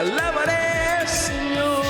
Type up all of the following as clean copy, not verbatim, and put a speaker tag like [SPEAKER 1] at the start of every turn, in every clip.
[SPEAKER 1] alabaré, Señor.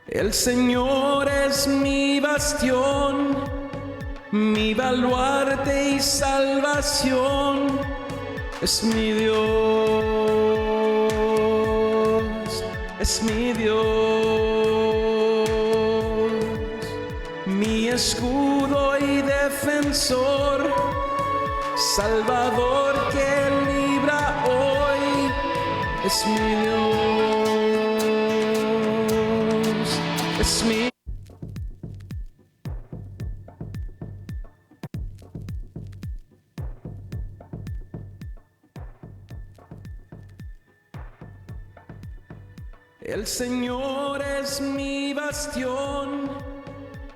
[SPEAKER 1] El Señor es mi bastión, mi baluarte y salvación, es mi Dios, es mi Dios, mi escudo y defensor, Salvador que libra hoy, es mi Dios. Es mi El Señor es mi bastión,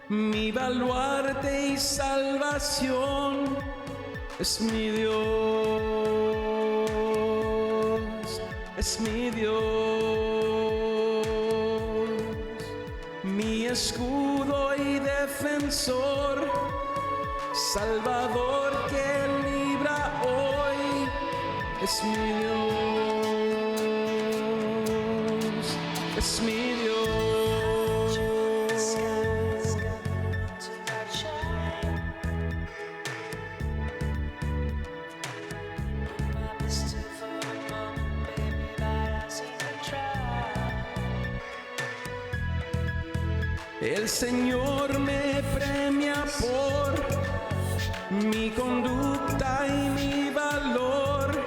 [SPEAKER 1] mi baluarte y salvación, es mi Dios, es mi Dios. Mi escudo y defensor, Salvador que libra hoy, es mi Dios, es mi Dios. El Señor me premia por mi conducta y mi valor,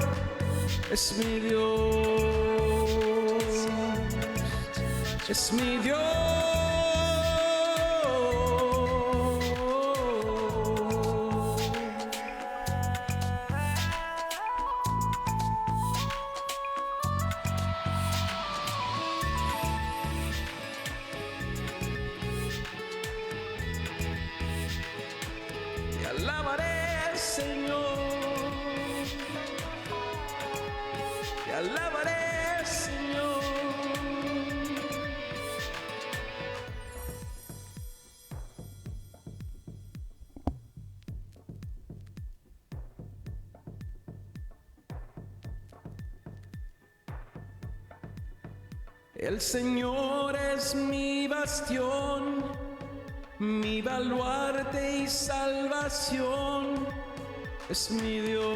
[SPEAKER 1] es mi Dios, es mi Dios. Te alabaré, Señor. Te alabaré, Señor. El Señor es mi bastión, mi baluarte y salvación, es mi Dios,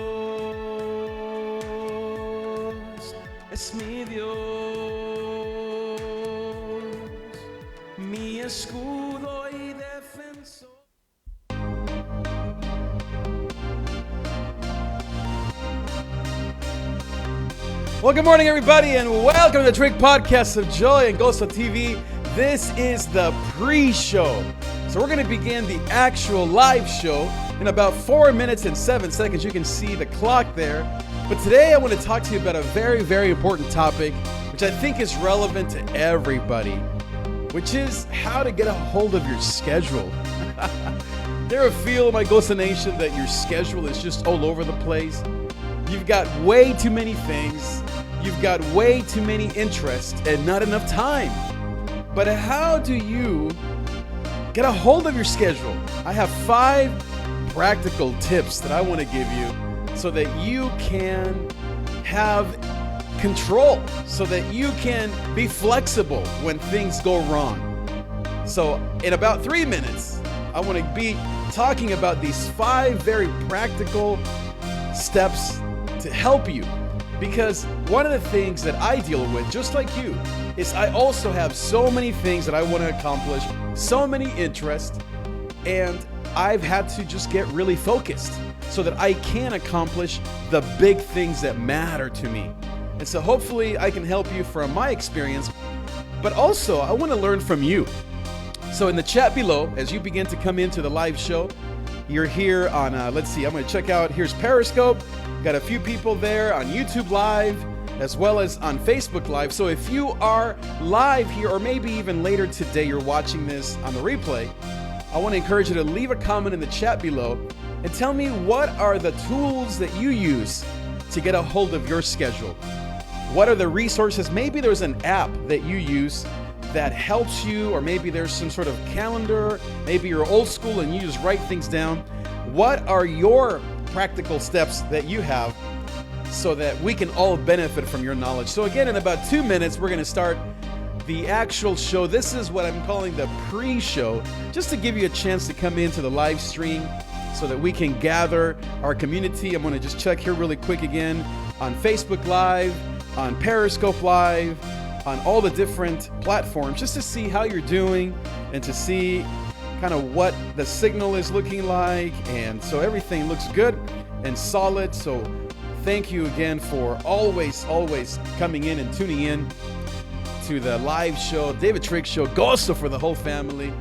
[SPEAKER 1] es mi Dios, mi escudo y defensor.
[SPEAKER 2] Well, good morning, everybody, and welcome to the Drink Podcast of Joy and Gozo TV. This is the pre-show. So we're going to begin the actual live show in about 4 minutes and 7 seconds. You can see the clock there. But today I want to talk to you about a very, very important topic, which I think is relevant to everybody, which is how to get a hold of your schedule. Do you ever feel, my Gozo Nation, that your schedule is just all over the place? You've got way too many things. You've got way too many interests and not enough time. But how do you get a hold of your schedule? I have 5 practical tips that I want to give you so that you can have control, so that you can be flexible when things go wrong. So in about 3 minutes, I want to be talking about these 5 very practical steps to help you. Because one of the things that I deal with, just like you, is I also have so many things that I want to accomplish, so many interests, and I've had to just get really focused so that I can accomplish the big things that matter to me. And so hopefully I can help you from my experience, but also I want to learn from you. So in the chat below, as you begin to come into the live show, you're here on, let's see, I'm going to check out, here's Periscope. Got a few people there on YouTube Live, as well as on Facebook Live. So if you are live here, or maybe even later today, you're watching this on the replay, I want to encourage you to leave a comment in the chat below and tell me what are the tools that you use to get a hold of your schedule. What are the resources? Maybe there's an app that you use that helps you, or maybe there's some sort of calendar. Maybe you're old school and you just write things down. What are your practical steps that you have so that we can all benefit from your knowledge? So again, in about 2 minutes, we're going to start the actual show. This is what I'm calling the pre-show, just to give you a chance to come into the live stream so that we can gather our community. I'm going to just check here really quick again on Facebook Live, on Periscope Live, on all the different platforms, just to see how you're doing and to see kind of what the signal is looking like. And so everything looks good and solid. So thank you again for always coming in and tuning in to the live show, David Trigg Show, Gozo for the whole family.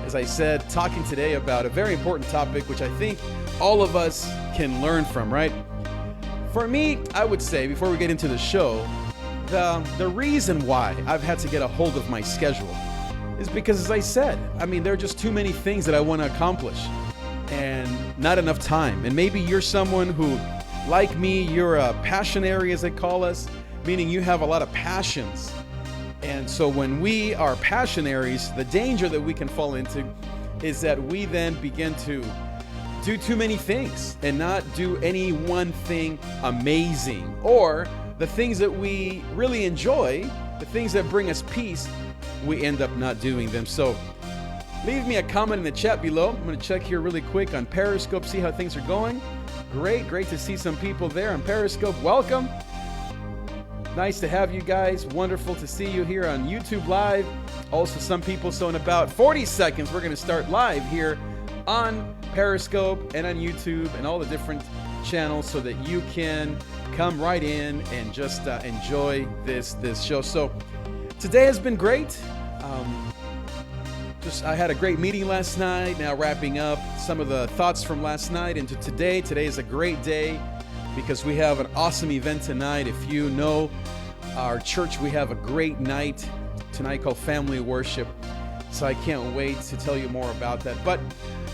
[SPEAKER 2] As I said, talking today about a very important topic, which I think all of us can learn from, right? For me, I would say, before we get into the show, the reason why I've had to get a hold of my schedule is because, as I said, there are just too many things that I want to accomplish and not enough time. And maybe you're someone who, like me, you're a passionary, as they call us, meaning you have a lot of passions. And so when we are passionaries, the danger that we can fall into is that we then begin to do too many things and not do any one thing amazing, or the things that we really enjoy, the things that bring us peace, we end up not doing them. So leave me a comment in the chat below. I'm going to check here really quick on Periscope, see how things are going. Great to see some people there on Periscope. Welcome. Nice to have you guys. Wonderful to see you here on YouTube Live. Also some people. So in about 40 seconds, we're going to start live here on Periscope and on YouTube and all the different channels so that you can come right in and just enjoy this show. So today has been great. I had a great meeting last night. Now wrapping up some of the thoughts from last night into today. Today is a great day because we have an awesome event tonight. If you know our church, we have a great night tonight called Family Worship. So I can't wait to tell you more about that. But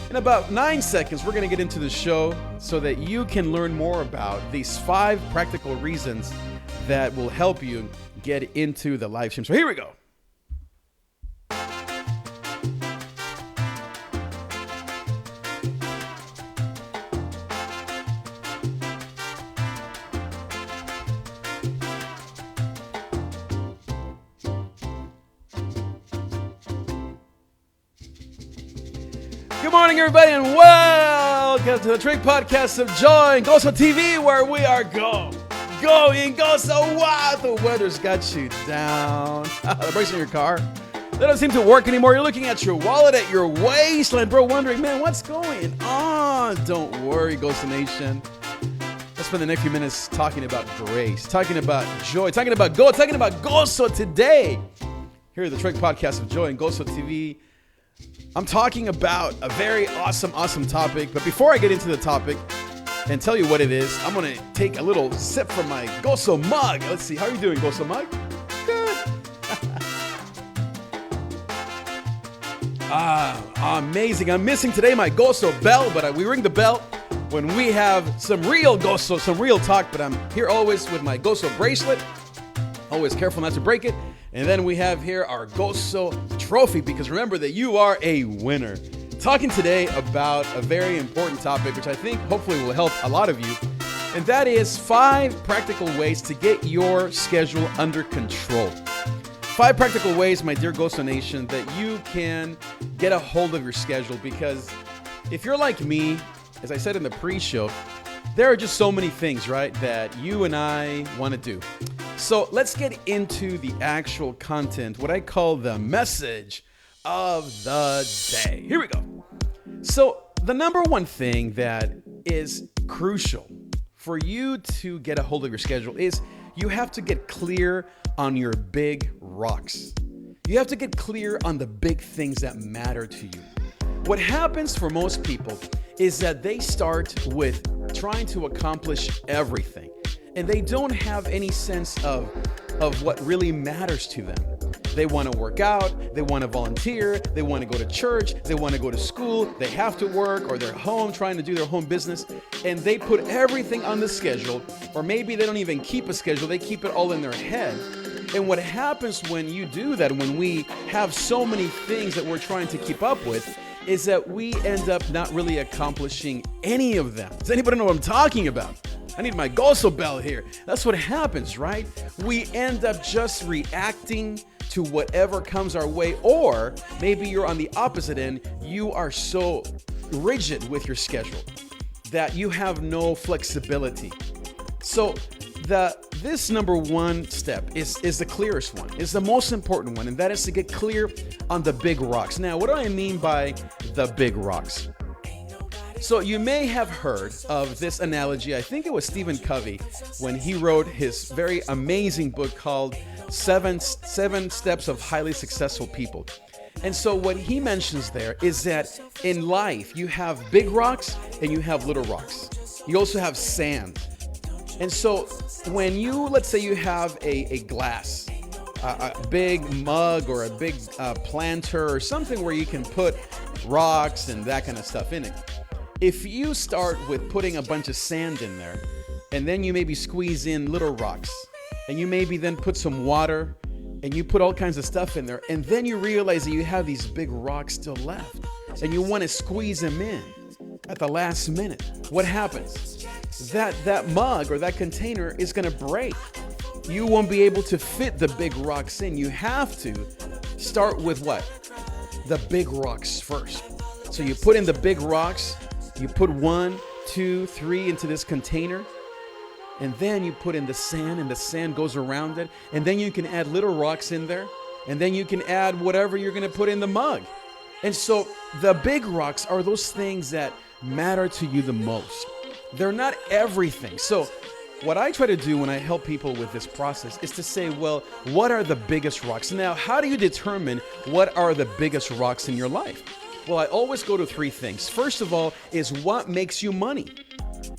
[SPEAKER 2] in about 9 seconds, we're going to get into the show so that you can learn more about these 5 practical reasons that will help you get into the live stream. So here we go. Good morning, everybody, and welcome to the Trigg Podcast of Joy and Gozo TV, where we are going Gozo. Wow, the weather's got you down. The brakes in your car, they don't seem to work anymore. You're looking at your wallet at your waistline, bro, wondering, man, what's going on? Don't worry, Gozo Nation. Let's spend the next few minutes talking about grace, talking about joy, talking about Gozo today. Here at the Trigg Podcast of Joy and Gozo TV, I'm talking about a very awesome topic. But before I get into the topic and tell you what it is, I'm going to take a little sip from my Gozo mug. Let's see. How are you doing, Gozo mug? Good. Amazing. I'm missing today my Gozo bell, but we ring the bell when we have some real Gozo, some real talk. But I'm here always with my Gozo bracelet. Always careful not to break it. And then we have here our Gozo trophy, because remember that you are a winner. Talking today about a very important topic, which I think hopefully will help a lot of you. And that is 5 practical ways to get your schedule under control. 5 practical ways, my dear Gozo Nation, that you can get a hold of your schedule. Because if you're like me, as I said in the pre-show, there are just so many things, right, that you and I want to do. So let's get into the actual content, what I call the message of the day. Here we go. So the number one thing that is crucial for you to get a hold of your schedule is you have to get clear on your big rocks. You have to get clear on the big things that matter to you. What happens for most people is that they start with trying to accomplish everything, and they don't have any sense of what really matters to them. They want to work out, they want to volunteer, they want to go to church, they want to go to school, they have to work, or they're home trying to do their home business, and they put everything on the schedule, or maybe they don't even keep a schedule, they keep it all in their head. And what happens when you do that, when we have so many things that we're trying to keep up with, is that we end up not really accomplishing any of them. Does anybody know what I'm talking about? I need my Gozo bell here. That's what happens, right? We end up just reacting to whatever comes our way, or maybe you're on the opposite end. You are so rigid with your schedule that you have no flexibility. So this number one step is the clearest one, is the most important one, and that is to get clear on the big rocks. Now, what do I mean by the big rocks? So you may have heard of this analogy. I think it was Stephen Covey when he wrote his very amazing book called Seven Steps of Highly Successful People. And so what he mentions there is that in life, you have big rocks and you have little rocks. You also have sand. And so when you, let's say you have a glass, a big mug or a big planter or something where you can put rocks and that kind of stuff in it. If you start with putting a bunch of sand in there, and then you maybe squeeze in little rocks, and you maybe then put some water, and you put all kinds of stuff in there, and then you realize that you have these big rocks still left, and you want to squeeze them in at the last minute, what happens? That mug or that container is going to break. You won't be able to fit the big rocks in. You have to start with what? The big rocks first. So you put in the big rocks, you put 1, 2, 3 into this container, and then you put in the sand, and the sand goes around it, and then you can add little rocks in there, and then you can add whatever you're going to put in the mug. And so the big rocks are those things that matter to you the most. They're not everything. So what I try to do when I help people with this process is to say, well, what are the biggest rocks? Now, how do you determine what are the biggest rocks in your life? Well, I always go to 3 things. First of all is what makes you money.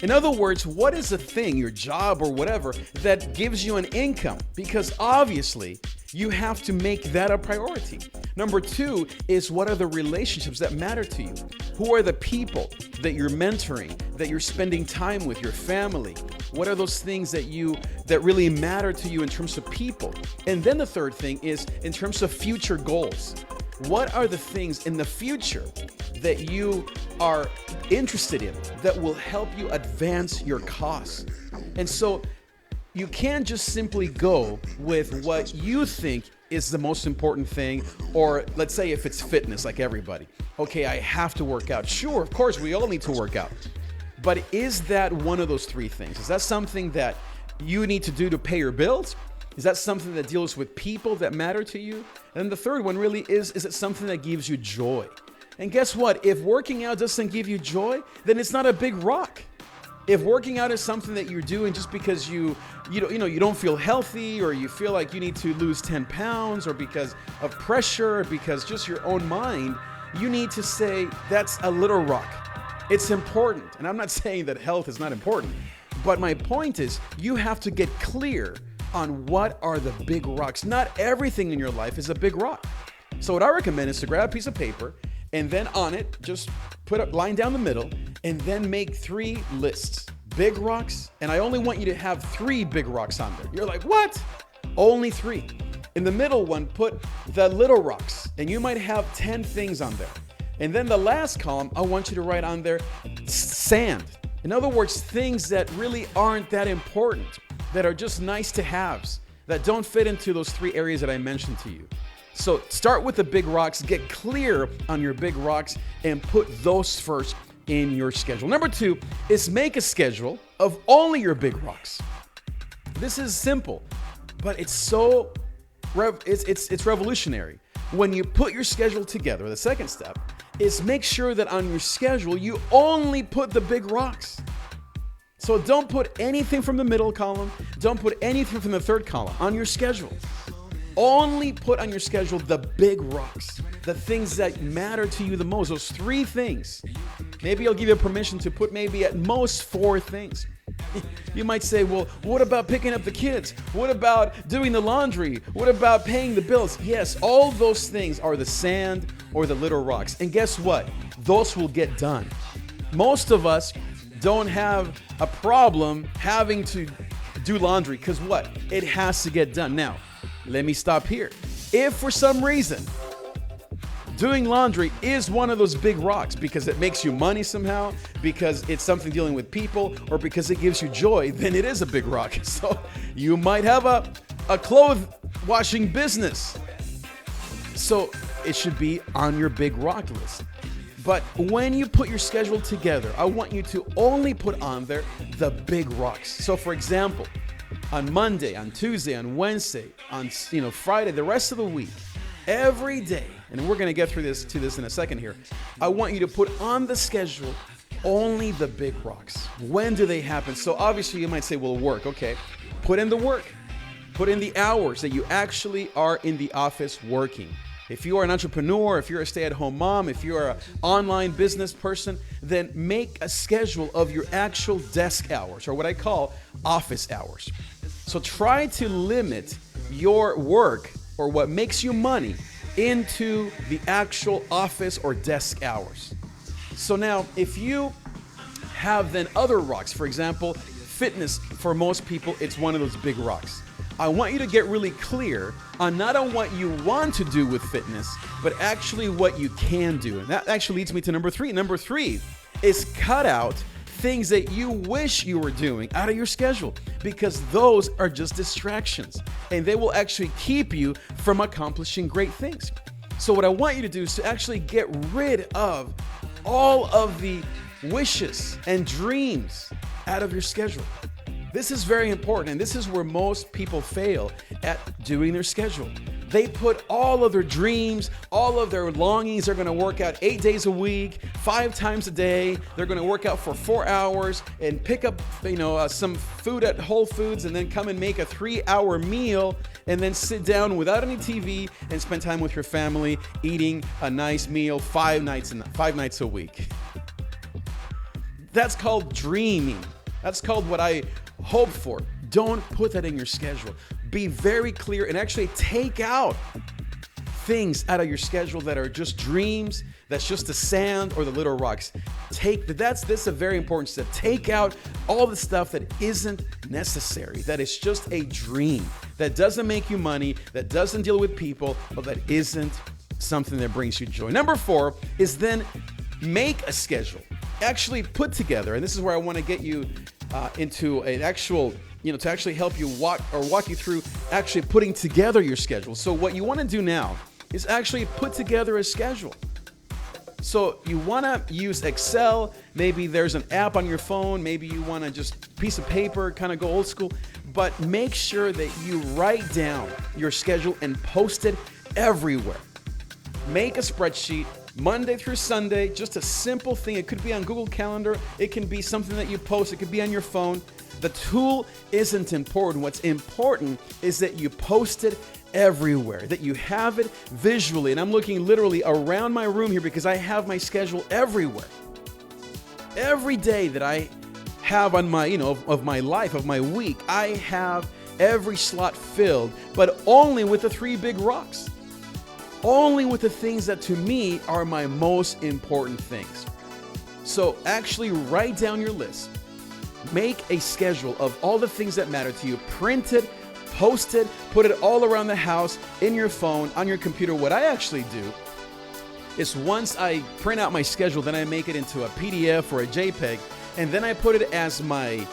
[SPEAKER 2] In other words, what is the thing, your job or whatever, that gives you an income? Because obviously, you have to make that a priority. Number 2 is what are the relationships that matter to you? Who are the people that you're mentoring, that you're spending time with, your family? What are those things that really matter to you in terms of people? And then the third thing is in terms of future goals. What are the things in the future that you are interested in that will help you advance your cause? And so you can't just simply go with what you think is the most important thing, or let's say if it's fitness, like everybody. Okay, I have to work out. Sure, of course, we all need to work out. But is that one of those 3 things? Is that something that you need to do to pay your bills? Is that something that deals with people that matter to you? And the third one really is it something that gives you joy? And guess what? If working out doesn't give you joy, then it's not a big rock. If working out is something that you're doing just because you don't feel healthy, or you feel like you need to lose 10 pounds, or because of pressure, or because just your own mind, you need to say that's a little rock. It's important. And I'm not saying that health is not important, but my point is you have to get clear on what are the big rocks. Not everything in your life is a big rock. So what I recommend is to grab a piece of paper, and then on it, just put a line down the middle, and then make 3 lists. Big rocks, and I only want you to have 3 big rocks on there. You're like, what? Only 3. In the middle one, put the little rocks, and you might have 10 things on there. And then the last column, I want you to write on there sand. In other words, things that really aren't that important, that are just nice to haves, that don't fit into those 3 areas that I mentioned to you. So start with the big rocks, get clear on your big rocks, and put those first in your schedule. Number 2 is make a schedule of only your big rocks. This is simple, but it's revolutionary. When you put your schedule together, the second step is make sure that on your schedule, you only put the big rocks. So don't put anything from the middle column. Don't put anything from the third column on your schedule. Only put on your schedule the big rocks, the things that matter to you the most, those 3 things. Maybe I'll give you permission to put maybe at most 4 things. You might say, well, what about picking up the kids? What about doing the laundry? What about paying the bills? Yes, all those things are the sand or the little rocks. And guess what? Those will get done. Most of us don't have a problem having to do laundry because what? It has to get done. Now, let me stop here. If for some reason doing laundry is one of those big rocks because it makes you money somehow, because it's something dealing with people, or because it gives you joy, then it is a big rock. So you might have a clothes washing business. So it should be on your big rock list. But when you put your schedule together, I want you to only put on there the big rocks. So for example, on Monday, on Tuesday, on Wednesday, on Friday, the rest of the week, every day, and we're going to get through this in a second here, I want you to put on the schedule only the big rocks. When do they happen? So obviously you might say, well, work. Okay, put in the work. Put in the hours that you actually are in the office working. If you are an entrepreneur, if you're a stay-at-home mom, if you're an online business person, then make a schedule of your actual desk hours, or what I call office hours. So try to limit your work or what makes you money into the actual office or desk hours. So now, if you have then other rocks, for example, fitness, for most people, it's one of those big rocks. I want you to get really clear on not on what you want to do with fitness, but actually what you can do. And that actually leads me to number 3. Number 3 is cut out things that you wish you were doing out of your schedule, because those are just distractions and they will actually keep you from accomplishing great things. So what I want you to do is to actually get rid of all of the wishes and dreams out of your schedule. This is very important, and this is where most people fail at doing their schedule. They put all of their dreams, all of their longings. They're going to work out 8 days a week, 5 times a day. They're going to work out for 4 hours and pick up, some food at Whole Foods, and then come and make a 3-hour meal, and then sit down without any TV and spend time with your family eating a nice meal 5 nights a week. That's called dreaming. That's called what I hope for. Don't put that in your schedule. Be very clear and actually take out things out of your schedule that are just dreams, that's just the sand or the little rocks. This is a very important step. Take out all the stuff that isn't necessary, that is just a dream, that doesn't make you money, that doesn't deal with people, or that isn't something that brings you joy. Number 4 is then make a schedule. Actually put together, and this is where I want to get you into an actual, to actually help you walk you through actually putting together your schedule. So what you want to do now is actually put together a schedule. So you want to use Excel. Maybe there's an app on your phone. Maybe you want to just piece of paper, kind of go old school. But make sure that you write down your schedule and post it everywhere. Make a spreadsheet. Monday through Sunday, just a simple thing. It could be on Google Calendar. It can be something that you post. It could be on your phone. The tool isn't important. What's important is that you post it everywhere, that you have it visually. And I'm looking literally around my room here because I have my schedule everywhere. Every day that I have on my, of my life, of my week, I have every slot filled, but only with the 3 big rocks. Only with the things that to me are my most important things. So actually write down your list. Make a schedule of all the things that matter to you. Print it, post it, put it all around the house, in your phone, on your computer. What I actually do is once I print out my schedule, then I make it into a PDF or a JPEG, and then I put it as my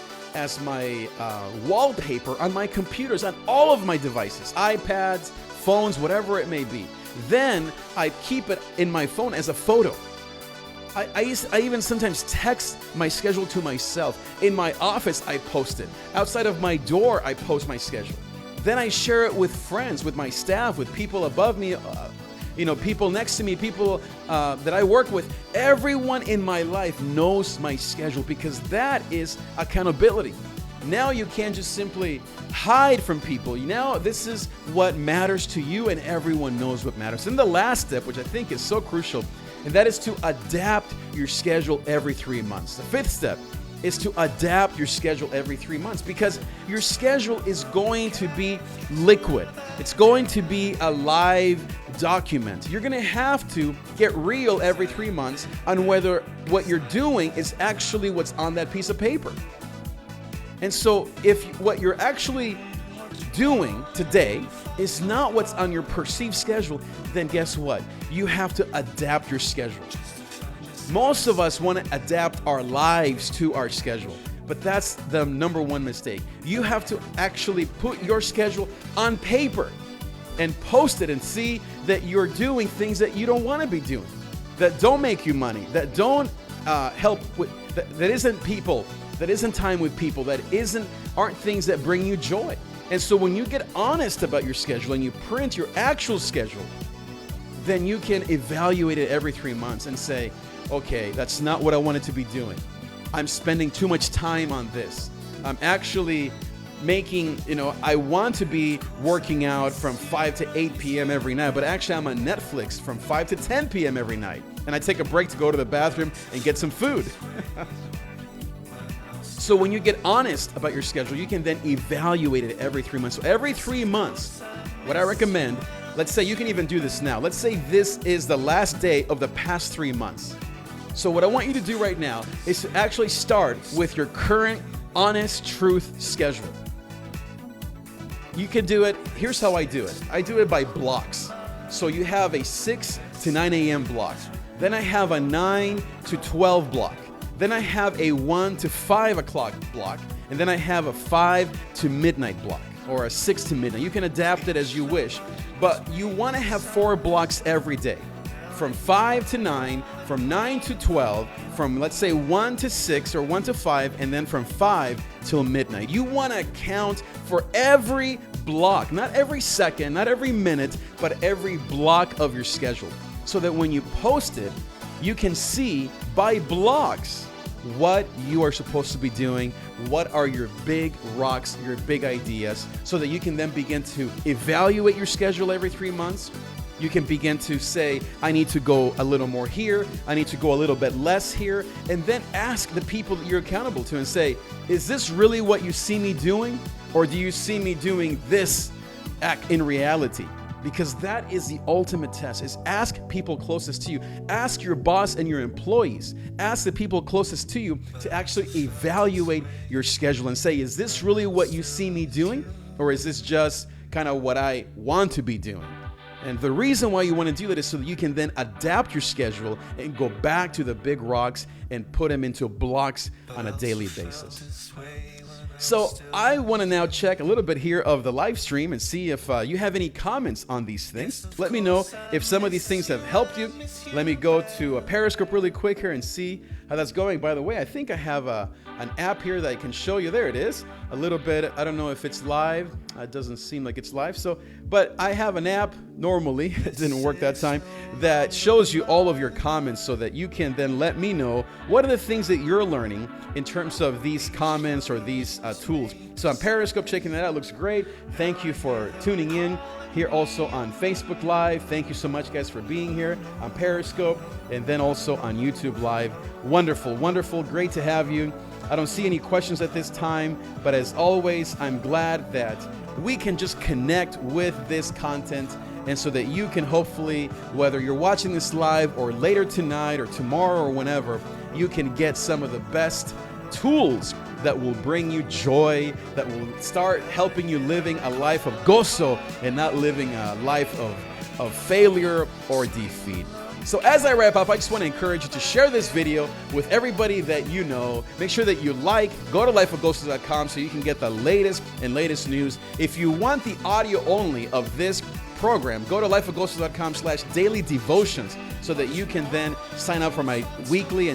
[SPEAKER 2] wallpaper on my computers, on all of my devices, iPads, phones, whatever it may be. Then I keep it in my phone as a photo. I even sometimes text my schedule to myself. In my office, I post it. Outside of my door, I post my schedule. Then I share it with friends, with my staff, with people above me, people next to me, people that I work with. Everyone in my life knows my schedule because that is accountability. Now you can't just simply hide from people. Now this is what matters to you, and everyone knows what matters. And the last step, which I think is so crucial, and that is to adapt your schedule every 3 months. The fifth step is to adapt your schedule every 3 months, because your schedule is going to be liquid. It's going to be a live document. You're going to have to get real every 3 months on whether what you're doing is actually what's on that piece of paper. And so if what you're actually doing today is not what's on your perceived schedule, then guess what? You have to adapt your schedule. Most of us want to adapt our lives to our schedule, but that's the number one mistake. You have to actually put your schedule on paper and post it and see that you're doing things that you don't want to be doing, that don't make you money, that don't help with, that isn't people, that isn't time with people, that aren't things that bring you joy. And so when you get honest about your schedule and you print your actual schedule, then you can evaluate it every 3 months and say, okay, that's not what I wanted to be doing. I'm spending too much time on this. I'm actually making, I want to be working out from 5 to 8 p.m. every night, but actually I'm on Netflix from 5 to 10 p.m. every night. And I take a break to go to the bathroom and get some food. So when you get honest about your schedule, you can then evaluate it every 3 months. So every 3 months, what I recommend, let's say you can even do this now. Let's say this is the last day of the past 3 months. So what I want you to do right now is to actually start with your current honest truth schedule. You can do it. Here's how I do it. I do it by blocks. So you have a 6 to 9 a.m. block. Then I have a 9 to 12 block. Then I have a 1 to 5 o'clock block. And then I have a 5 to midnight block, or a 6 to midnight. You can adapt it as you wish, but you want to have 4 blocks every day. From 5 to 9, from 9 to 12, from let's say 1 to 6 or 1 to 5, and then from 5 till midnight. You want to count for every block, not every second, not every minute, but every block of your schedule, so that when you post it, you can see by blocks what you are supposed to be doing, what are your big rocks, your big ideas, so that you can then begin to evaluate your schedule every 3 months. You can begin to say, I need to go a little more here, I need to go a little bit less here, and then ask the people that you're accountable to and say, is this really what you see me doing? Or do you see me doing this act in reality? Because that is the ultimate test, is ask people closest to you. Ask your boss and your employees. Ask the people closest to you to actually evaluate your schedule and say, is this really what you see me doing? Or is this just kind of what I want to be doing? And the reason why you want to do that is so that you can then adapt your schedule and go back to the big rocks and put them into blocks on a daily basis. So I want to now check a little bit here of the live stream and see if you have any comments on these things. Let me know if some of these things have helped you. Let me go to Periscope really quick here and see how that's going. By the way, I think I have an app here that I can show you. There it is. A little bit. I don't know if it's live. It doesn't seem like it's live. But I have an app normally, it didn't work that time, that shows you all of your comments so that you can then let me know what are the things that you're learning in terms of these comments or these tools. So on Periscope, checking that out, looks great. Thank you for tuning in. Here also on Facebook Live. Thank you so much, guys, for being here on Periscope, and then also on YouTube Live. Wonderful, wonderful. Great to have you. I don't see any questions at this time, but as always, I'm glad that we can just connect with this content, and so that you can hopefully, whether you're watching this live or later tonight or tomorrow or whenever, you can get some of the best tools that will bring you joy, that will start helping you living a life of gozo and not living a life of failure or defeat. So as I wrap up, I just want to encourage you to share this video with everybody that you know. Make sure that you go to lifeofgozo.com so you can get the latest news. If you want the audio only of this program, go to lifeofgozo.com/daily devotions so that you can then sign up for my weekly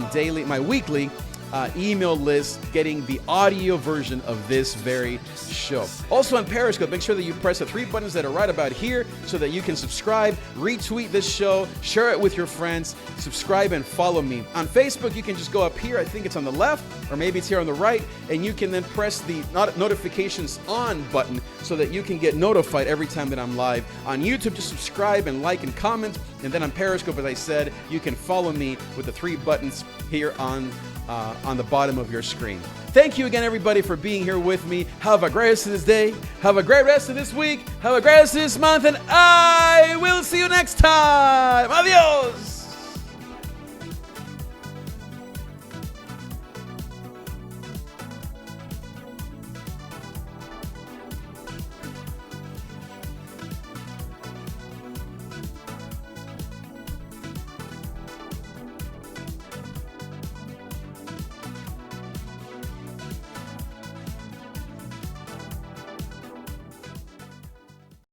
[SPEAKER 2] email list getting the audio version of this very show. Also on Periscope, make sure that you press the 3 buttons that are right about here so that you can subscribe, retweet this show, share it with your friends, subscribe and follow me. On Facebook, you can just go up here, I think it's on the left, or maybe it's here on the right, and you can then press the notifications on button so that you can get notified every time that I'm live. On YouTube, just subscribe and like and comment, and then on Periscope, as I said, you can follow me with the 3 buttons here on the bottom of your screen. Thank you again, everybody, for being here with me. Have a great rest of this day. Have a great rest of this week. Have a great rest of this month, and I will see you next time. Adios.